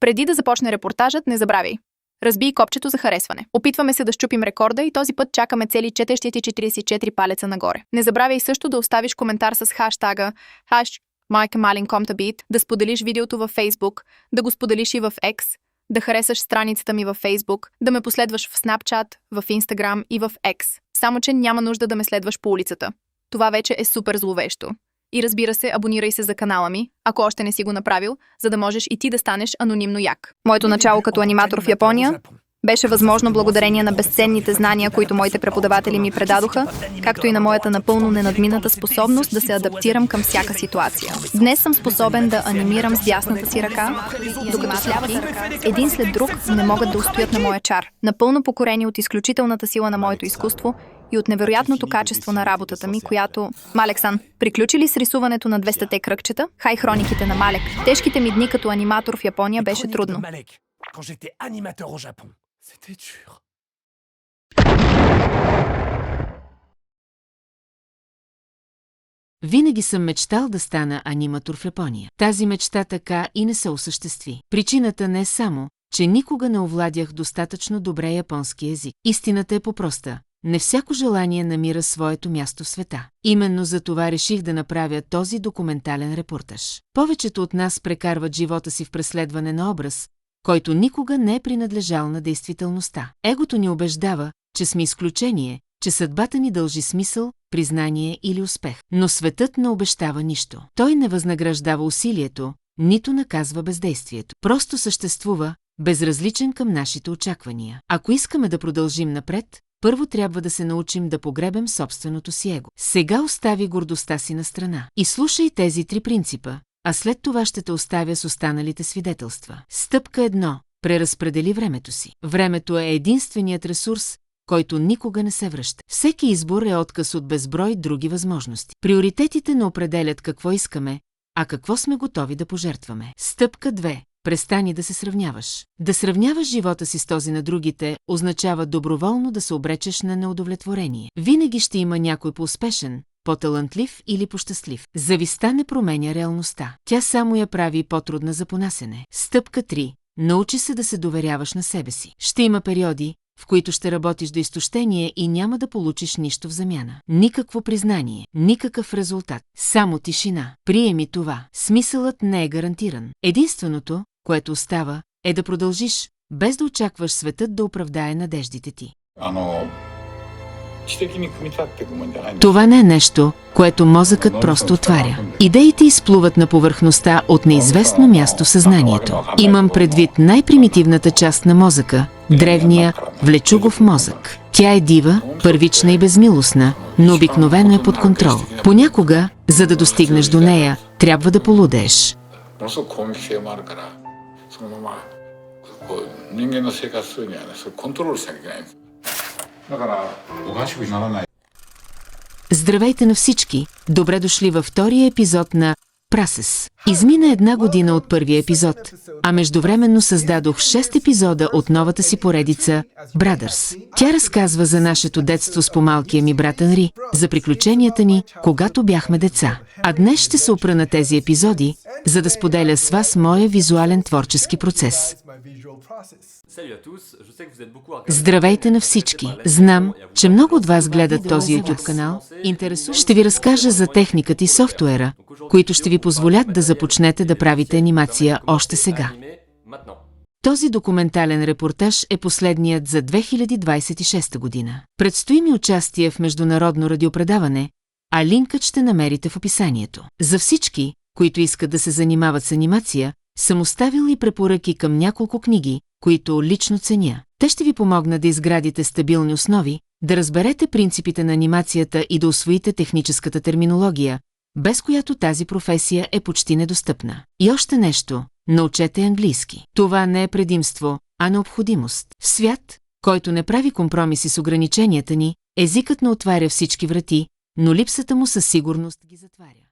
Преди да започне репортажът, не забравяй. Разбий копчето за харесване. Опитваме се да щупим рекорда и този път чакаме цели 444 палеца нагоре. Не забравяй също да оставиш коментар с хаштага #MyKemalin.com, да споделиш видеото във Facebook, да го споделиш и в X, да харесаш страницата ми във Facebook, да ме последваш в Snapchat, в Instagram и в X. Само че няма нужда да ме следваш по улицата. Това вече е супер зловещо. И разбира се, абонирай се за канала ми, ако още не си го направил, за да можеш и ти да станеш анонимно як. Моето начало като аниматор в Япония беше възможно благодарение на безценните знания, които моите преподаватели ми предадоха, както и на моята напълно ненадмината способност да се адаптирам към всяка ситуация. Днес съм способен да анимирам с дясната си ръка, докато с лявата ръка един след друг не могат да устоят на моя чар. Напълно покорени от изключителната сила на моето изкуство и от невероятното качество на работата ми, която... Малек-сан, приключи ли с рисуването на 200-те кръгчета? Хай хрониките на Малек. Тежките ми дни като аниматор в Япония беше трудно. Винаги съм мечтал да стана аниматор в Япония. Тази мечта така и не се осъществи. Причината не е само, че никога не овладях достатъчно добре японски език. Истината е по-проста. Не всяко желание намира своето място в света. Именно за това реших да направя този документален репортаж. Повечето от нас прекарват живота си в преследване на образ, който никога не е принадлежал на действителността. Егото ни убеждава, че сме изключение, че съдбата ни дължи смисъл, признание или успех. Но светът не обещава нищо. Той не възнаграждава усилието, нито наказва бездействието. Просто съществува, безразличен към нашите очаквания. Ако искаме да продължим напред, първо трябва да се научим да погребем собственото си его. Сега остави гордостта си на страна. И слушай тези 3 принципа, а след това ще те оставя с останалите свидетелства. Стъпка 1. Преразпредели времето си. Времето е единственият ресурс, който никога не се връща. Всеки избор е отказ от безброй други възможности. Приоритетите не определят какво искаме, а какво сме готови да пожертваме. Стъпка 2. Престани да се сравняваш. Да сравняваш живота си с този на другите означава доброволно да се обречеш на неудовлетворение. Винаги ще има някой по-успешен, по-талантлив или по-щастлив. Завистта не променя реалността. Тя само я прави по-трудна за понасене. Стъпка 3. Научи се да се доверяваш на себе си. Ще има периоди, в които ще работиш до изтощение и няма да получиш нищо в замяна. Никакво признание, никакъв резултат, само тишина. Приеми това. Смисълът не е гарантиран. Единственото, което остава, е да продължиш, без да очакваш светът да оправдае надеждите ти. Това не е нещо, което мозъкът просто отваря. Идеите изплуват на повърхността от неизвестно място в съзнанието. Имам предвид най-примитивната част на мозъка, древния влечугов мозък. Тя е дива, първична и безмилостна, но обикновено е под контрол. Понякога, за да достигнеш до нея, трябва да полудееш. Здравейте на всички! Добре дошли във втория епизод на Прасес. Измина 1 година от първия епизод, а междувременно създадох 6 епизода от новата си поредица Brothers. Тя разказва за нашето детство с по-малкия ми брат Анри, за приключенията ни, когато бяхме деца. А днес ще се опра на тези епизоди, за да споделя с вас моя визуален творчески процес. Здравейте на всички! Знам, че много от вас гледат този YouTube канал. Ще ви разкажа за техниката и софтуера, които ще ви позволят да започнете да правите анимация още сега. Този документален репортаж е последният за 2026 година. Предстои ми участие в международно радиопредаване, а линкът ще намерите в описанието. За всички, които искат да се занимават с анимация, съм оставил и препоръки към няколко книги, които лично ценя. Те ще ви помогнат да изградите стабилни основи, да разберете принципите на анимацията и да усвоите техническата терминология, без която тази професия е почти недостъпна. И още нещо – научете английски. Това не е предимство, а необходимост. В свят, който не прави компромиси с ограниченията ни, езикът не отваря всички врати, но липсата му със сигурност ги затваря.